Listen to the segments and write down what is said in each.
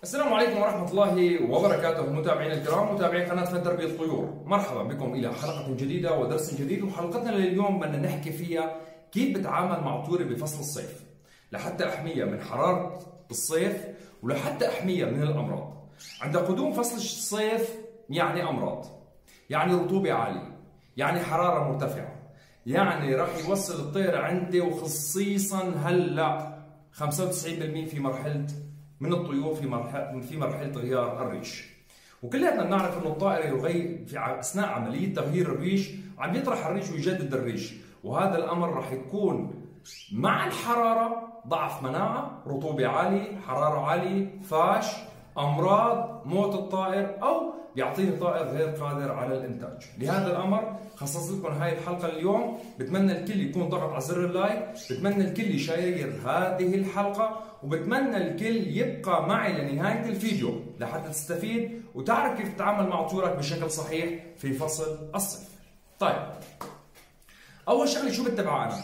السلام عليكم ورحمة الله وبركاته متابعينا الكرام، متابعي قناة فن تربية الطيور، مرحبا بكم إلى حلقة جديدة ودرس جديد. وحلقتنا لليوم بدنا نحكي فيها كيف بتعامل مع طيوري بفصل الصيف لحتى أحميها من حرارة الصيف ولحتى أحميها من الأمراض. عند قدوم فصل الصيف يعني أمراض، يعني رطوبة عالية، يعني حرارة مرتفعة، يعني راح يوصل الطير عندي وخصيصا هلا 95% في مرحلة من الطيور في مرحله غيار الريش. وكلنا بنعرف انه الطائر في اثناء عمليه تغيير الريش عم يطرح الريش ويجدد الريش، وهذا الامر راح يكون مع الحراره ضعف مناعه، رطوبه عاليه، حراره عاليه، فاش، امراض، موت الطائر، او بيعطيني طائر غير قادر على الانتاج. لهذا الامر خصصت لكم هاي الحلقه اليوم. بتمنى الكل يكون ضغط على زر اللايك، بتمنى الكل يشير هذه الحلقه، وبتمنى الكل يبقى معي لنهايه الفيديو لحتى تستفيد وتعرف كيف تتعامل مع طيورك بشكل صحيح في فصل الصيف. طيب، اول شغله شو بتبعها انا؟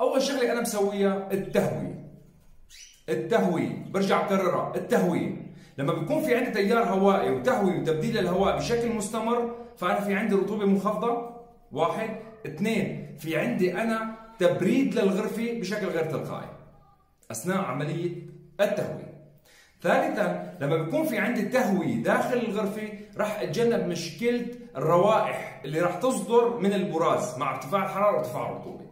اول شغله انا مسويها التهويه. التهويه برجع بكررها، التهويه. لما بيكون في عندي تيار هوائي وتهويه وتبديل الهواء بشكل مستمر، فانا في عندي رطوبه منخفضه، واحد. اثنين، في عندي انا تبريد للغرفه بشكل غير تلقائي اثناء عمليه التهويه. ثالثا، لما بيكون في عندي تهويه داخل الغرفه راح اتجنب مشكله الروائح اللي راح تصدر من البراز مع ارتفاع الحراره وارتفاع الرطوبه.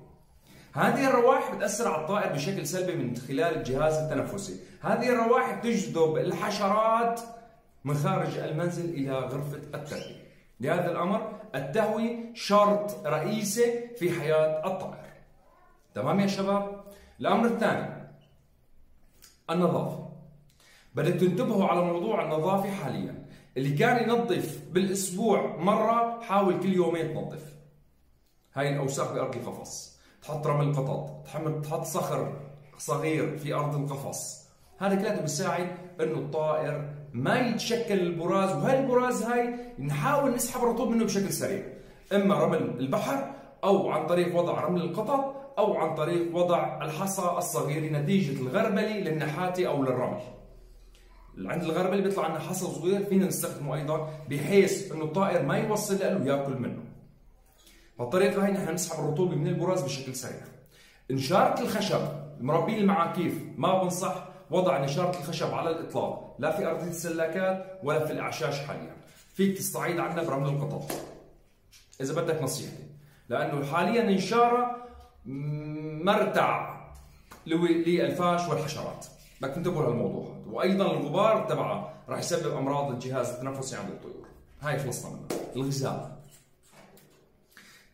هذه الروائح بتأثر على الطائر بشكل سلبي من خلال الجهاز التنفسي. هذه الروائح بتجذب الحشرات من خارج المنزل إلى غرفة التهوية. لهذا الأمر التهوية شرط رئيسي في حياة الطائر. تمام يا شباب؟ الأمر الثاني النظافة. بدك تنتبهوا على موضوع النظافة حاليا. اللي كان ينظف بالأسبوع مرة حاول كل يومين تنظف هاي الأوساخ بأرض القفص. تحط رمل قطط، تحط صخر صغير في ارض القفص. هذا كله بيساعد انه الطائر ما يتشكل البراز، وهي البراز هاي نحاول نسحب الرطوبه منه بشكل سريع، اما رمل البحر او عن طريق وضع رمل القطط او عن طريق وضع الحصى الصغير نتيجه الغربله للنحاته او للرمل. عند الغربله بيطلع عندنا حصى صغير فينا نستخدمه ايضا بحيث انه الطائر ما يوصل له ياكل منه. بهالطريقه هاي نحن نسحب الرطوبه من البراز بشكل سريع. نشاره الخشب، مربين المعاكيف ما بنصح وضع نشاره الخشب على الاطلاق، لا في ارضيه السلاكات ولا في الاعشاش حاليا. فيك تستعيد عنا برمل القطط اذا بدك نصيحتي، لانه حاليا النشاره مرتع للفاش والحشرات. بدك تنتبهوا لهالموضوع. وايضا الغبار تبعه راح يسبب امراض الجهاز التنفسي عند الطيور. هاي خلصنا منها. الغذاء.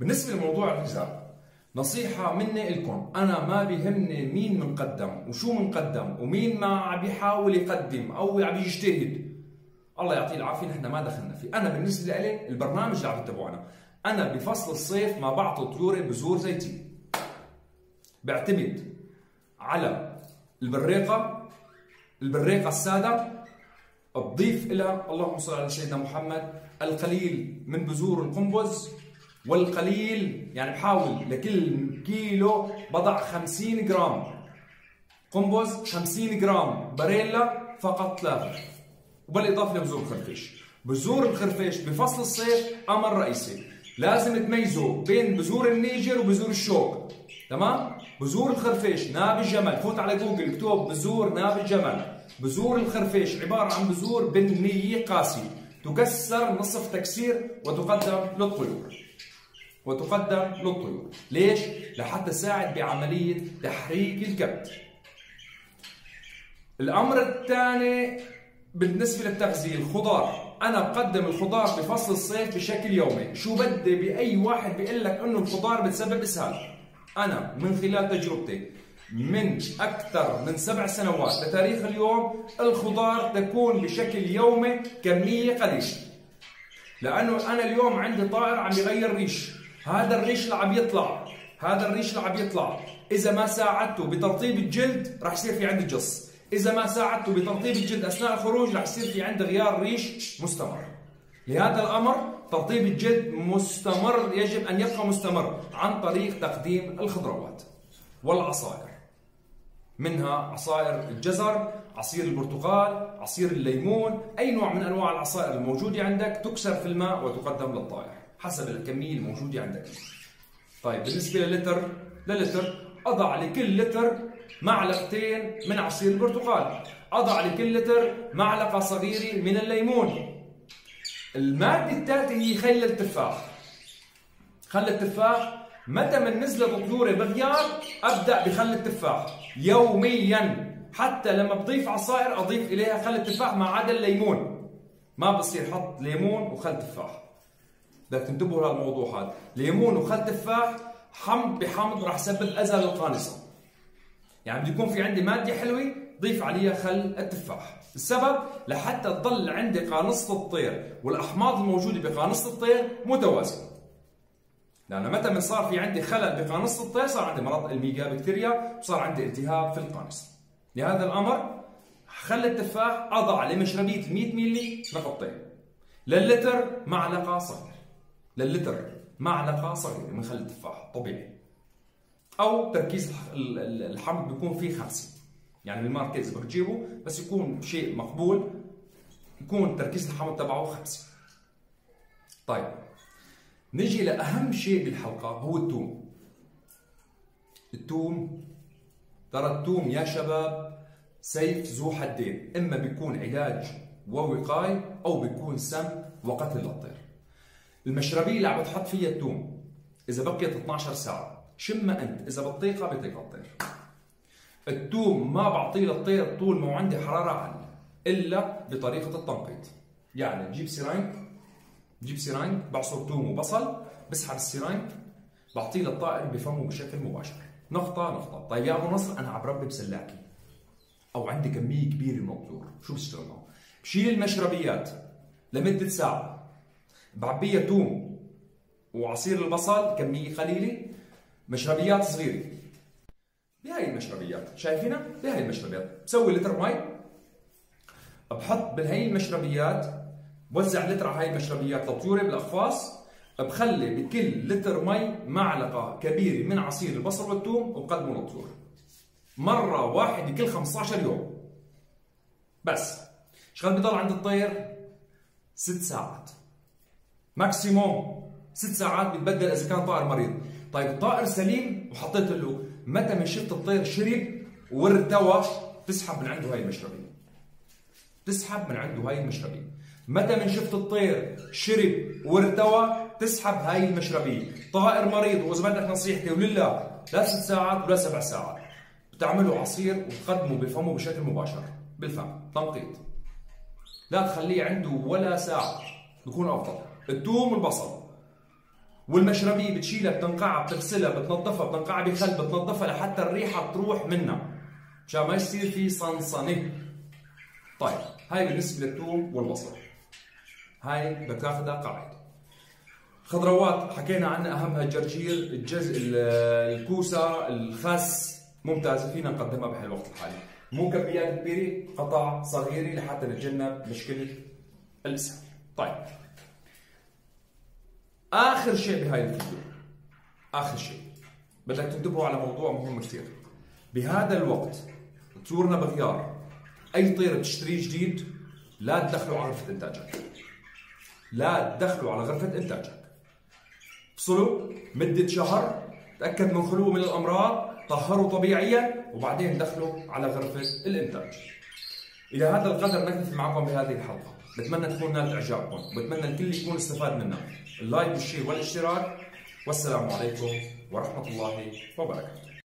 بالنسبة لموضوع الغذاء نصيحة مني لكم، أنا ما بيهمني مين منقدم وشو منقدم ومين ما عم بيحاول يقدم أو عم يجتهد، الله يعطيه العافية، نحن ما دخلنا فيه. أنا بالنسبة لي البرنامج اللي عم تتبعونه، أنا بفصل الصيف ما بعطي طيوري بذور زيتين. بعتمد على البريقة السادة، بضيف لها اللهم صل على سيدنا محمد القليل من بذور القنبز، والقليل يعني بحاول لكل كيلو بضع 50 جرام قنبز، 50 جرام باريلا فقط لا غير، وبالاضافه لبذور الخرفيش. بذور الخرفيش بفصل الصيف امر رئيسي، لازم تميزوا بين بذور النيجر وبذور الشوك. تمام؟ بذور الخرفيش ناب الجمل، فوت على جوجل اكتب بذور ناب الجمل. بذور الخرفيش عباره عن بذور بنيه قاسي، تكسر نصف تكسير وتقدم للطيور. ليش؟ لحتى تساعد بعملية تحريك الكبد. الأمر الثاني بالنسبة للتغذية، الخضار. أنا بقدم الخضار بفصل الصيف بشكل يومي. شو بدي بأي واحد بيقول لك إنه الخضار بتسبب إسهال؟ أنا من خلال تجربتي من أكثر من 7 سنوات لتاريخ اليوم، الخضار تكون بشكل يومي كمية قليلة. لأنه أنا اليوم عندي طائر عم يغير ريش، هذا الريش اللي عم يطلع إذا ما ساعدته بترطيب الجلد راح يصير في عندي جص، إذا ما ساعدته بترطيب الجلد أثناء الخروج راح يصير في عندي غيار ريش مستمر. لهذا الأمر ترطيب الجلد مستمر، يجب أن يبقى مستمر عن طريق تقديم الخضروات والعصائر منها عصائر الجزر، عصير البرتقال، عصير الليمون، أي نوع من أنواع العصائر الموجودة عندك تكسر في الماء وتقدم للطائر حسب الكمية الموجودة عندك. طيب بالنسبة للتر أضع لكل لتر معلقتين من عصير البرتقال، أضع لكل لتر معلقة صغيرة من الليمون. المادة الثالثة هي خل التفاح. خل التفاح متى من نزلت طيوري بغيار أبدأ بخل التفاح يوميا، حتى لما بضيف عصائر أضيف إليها خل التفاح ما عدا الليمون. ما بصير حط ليمون وخل تفاح، بدك تنتبهوا لهذا الموضوع. هذا ليمون وخل تفاح حمض بحمض راح يسبب أذى للقانصة. يعني بده يكون في عندي مادة حلوة ضيف عليها خل التفاح. السبب لحتى تضل عندي قانصة الطير والأحماض الموجودة بقانصة الطير متوازنة. لأن متى من صار في عندي خلل بقانصة الطير صار عندي مرض الميجا بكتيريا وصار عندي التهاب في القانصة. لهذا الأمر خل التفاح أضع لمشربية 100 مللي نقطتين، للتر معلقة صغيرة، للتر معلقة صغيرة من خل التفاح طبيعي، أو تركيز الحمض بيكون فيه 5، يعني بالماركت إذا بدك تجيبه بس يكون شيء مقبول يكون تركيز الحمض تبعه 5. طيب نجي لأهم شيء بالحلقة هو الثوم. ترى الثوم يا شباب سيف ذو حدين، إما بيكون علاج ووقاية أو بيكون سم وقتل للطير. المشربية اللي عم بتحط فيها الثوم إذا بقيت 12 ساعة شمها أنت، إذا بتطيقها بيطيقها الطير. الثوم ما بعطيه للطير طول ما عندي حرارة عالية إلا بطريقة التنقيط. يعني بجيب سيرانج بعصر ثوم وبصل، بسحب السيرانج بعطيه للطائر بفمه بشكل مباشر، نقطة. طيب يا أبو نصر أنا عم بربي بسلاكي أو عندي كمية كبيرة من الطيور، شو بشتغل معه؟ بشيل المشربيات لمدة ساعة، بعبيها ثوم وعصير البصل كمية قليلة، مشربيات صغيرة. بهاي المشربيات شايفينها؟ بهاي المشربيات بسوي لتر مي، بحط بهاي المشربيات، بوزع لتر على هاي المشربيات لطيوري بالاقفاص، بخلي بكل لتر مي معلقة كبيرة من عصير البصل والثوم وبقدمه للطيور. مرة واحدة كل 15 يوم. بس شغل بضل عند الطير 6 ساعات. ماكسيموم 6 ساعات بتبدل اذا كان طائر مريض. طيب الطائر سليم وحطيت له، متى من شفت الطير شرب وارتوى تسحب من عنده هاي المشربية. متى من شفت الطير شرب وارتوى تسحب هاي المشربية. طائر مريض واذا بدك نصيحتي ولله لا 6 ساعات ولا 7 ساعات، بتعمله عصير وتقدمه بفمه بشكل مباشر بالفم تنقيط. لا تخليه عنده ولا ساعة بكون افضل. الثوم والبصل والمشربية بتشيلها بتنقعها بتغسلها بتنظفها بتنقعها بخل بتنظفها لحتى الريحة تروح منها مشان ما يصير في صنصنة. طيب هاي بالنسبة للثوم والبصل، هاي بدك تاخذها قاعدة. خضروات حكينا عنها أهمها الجرجير، الكوسة، الخس ممتازة فينا نقدمها بهالوقت الحالي. مو كميات كبيرة، قطع صغيرة لحتى نتجنب مشكلة الإسهال. طيب آخر شيء بهاي الفيديو، آخر شيء بدك تنتبهوا على موضوع مهم كثير. بهذا الوقت طيورنا بغيار، أي طير بتشتريه جديد لا تدخلوا على غرفة إنتاجك. افصلوا مدة شهر، تأكد من خلوه من الأمراض، طهروا طبيعيا وبعدين دخلوا على غرفة الإنتاج. إلى هذا القدر نكتفي معكم بهذه الحلقة، بتمنى تكون نالت إعجابكم وبتمنى الكل يكون استفاد منها. اللايك والشير والاشتراك، والسلام عليكم ورحمة الله وبركاته.